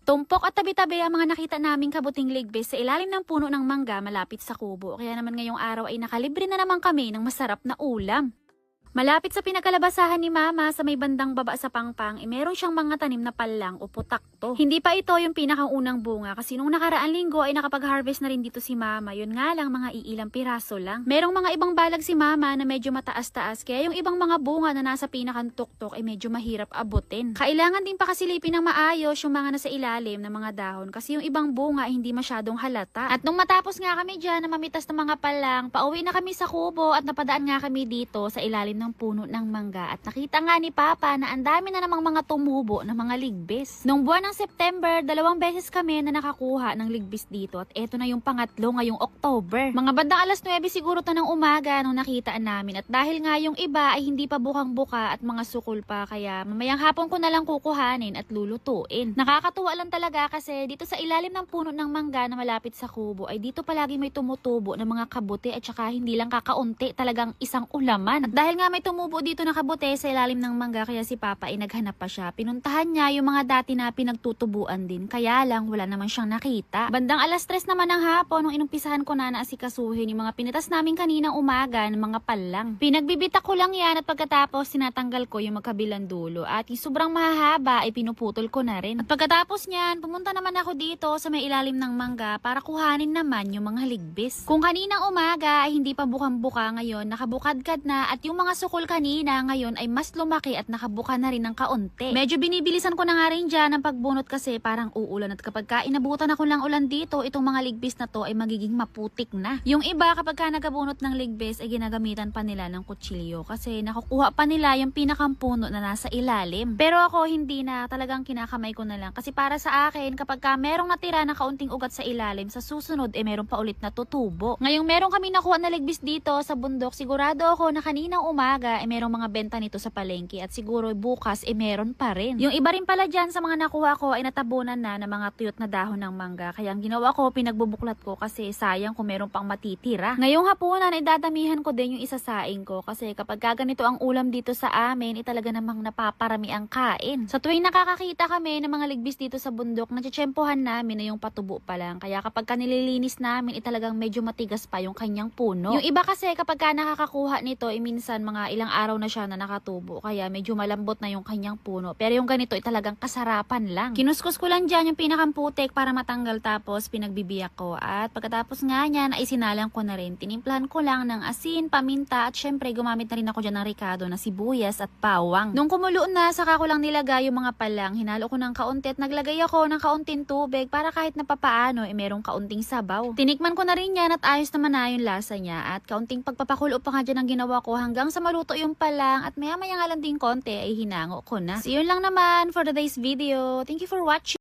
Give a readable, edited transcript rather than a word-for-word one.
Tumpok at tabi-tabi ang mga nakita naming kabuting ligbis sa ilalim ng puno ng mangga malapit sa kubo. Kaya naman ngayong araw ay nakalibre na naman kami ng masarap na ulam. Malapit sa pinagkalabasahan ni Mama sa may bandang baba sa pangpang, meron siyang mga tanim na palang o putakto. Hindi pa ito yung pinakaunang bunga kasi nung nakaraan linggo ay nakapag-harvest na rin dito si Mama. Yun nga lang, mga iilang piraso lang. Merong mga ibang balag si Mama na medyo mataas-taas, kaya yung ibang mga bunga na nasa pinakang tuktok ay medyo mahirap abutin. Kailangan din pakasilipin ng maayos yung mga nasa ilalim ng mga dahon kasi yung ibang bunga ay hindi masyadong halata. At nung matapos nga kami dyan na mamitas ng mga palang, pauwi na kami sa kubo at napadaan nga kami dito sa ilalim ng puno ng mangga at nakita nga ni Papa na ang dami na namang mga tumubo na mga ligbis. Nung buwan ng September, 2 beses kami na nakakuha ng ligbis dito at eto na yung pangatlo ngayong October. Mga bandang alas 9 siguro to ng umaga nung nakita namin at dahil nga yung iba ay hindi pa bukang-buka at mga sukol pa kaya mamayang hapon ko na lang kukuhanin at lulutuin. Nakakatuwa lang talaga kasi dito sa ilalim ng puno ng mangga na malapit sa kubo ay dito palagi may tumutubo ng mga kabuti at saka hindi lang kakaunti, talagang isang ulaman. At dahil nga may tumubo dito na kabuti sa ilalim ng mangga kaya si Papa ay naghanap pa siya. Pinuntahan niya yung mga dati na pinagtutubuan din kaya lang wala naman siyang nakita. Bandang alas 3 naman ng hapon nung inumpisahan ko na naasikasuhin yung mga pinitas namin kaninang umaga ng mga palang. Pinagbibitak ko lang yan at pagkatapos tinatanggal ko yung magkabilang dulo at yung sobrang mahahaba ay pinuputol ko na rin. At pagkatapos niyan pumunta naman ako dito sa may ilalim ng mangga para kuhanin naman yung mga ligbis. Kung kaninang umaga ay hindi pa bukang-buka, ngayon nakabukadkad na at yung mga sukol kanina ngayon ay mas lumaki at nakabuka na rin ng kaunti. Medyo binibilisan ko na nga rin dyan ang pagbunot kasi parang uulan at kapag inabutan ako lang ulan dito, itong mga ligbis na to ay magiging maputik na. Yung iba kapag nagabunot ng ligbis ay ginagamitan pa nila ng kutsilyo kasi nakukuha pa nila yung pinakampuno na nasa ilalim. Pero ako hindi na, talagang kinakamay ko na lang kasi para sa akin kapag merong natira na kaunting ugat sa ilalim, sa susunod meron pa ulit na tutubo. Ngayong meron kami nakuha na ligbis dito sa bundok, sigurado ako na kaninang umaga merong mga benta nito sa palengke at siguro bukas meron pa rin. Yung iba rin pala dyan sa mga nakuha ko ay natabunan na ng mga tuyot na dahon ng mangga kaya ang ginawa ko pinagbubuklat ko kasi sayang kung meron pang matitira. Ngayong hapunan ay dadamihan ko din yung isasaing ko kasi kapag ganito ang ulam dito sa amin talaga namang napaparami ang kain. Sa tuwing nakakakita kami ng mga ligbis dito sa bundok, natsyempohan namin na yung patubo pa lang kaya kapag nililinis namin talagang medyo matigas pa yung kanyang puno. Yung iba kasi kapag nakakakuha nito minsan mga ilang araw na siya na nakatubo kaya medyo malambot na yung kanyang puno. Pero yung ganito talagang kasarapan lang. Kinuskus ko lang dyan yung pinakamputik para matanggal tapos pinagbibiyak ko at pagkatapos nga niyan ay sinalang ko na rin. Tinimplahan ko lang ng asin, paminta at syempre gumamit na rin ako dyan ng ricado na sibuyas at bawang. Nung kumulo na saka ko lang nilagay yung mga palang, hinalo ko ng kaunti at naglagay ako ng kaunting tubig para kahit na papaano merong kaunting sabaw. Tinikman ko na rin yan at ayos naman na yung lasa niya at kaunting pagpapakulo pa nga dyan ang ginawa ko hanggang sa maluto yung palang at maya-maya nga lang din konti ay hinango ko na. So yun lang naman for today's video. Thank you for watching.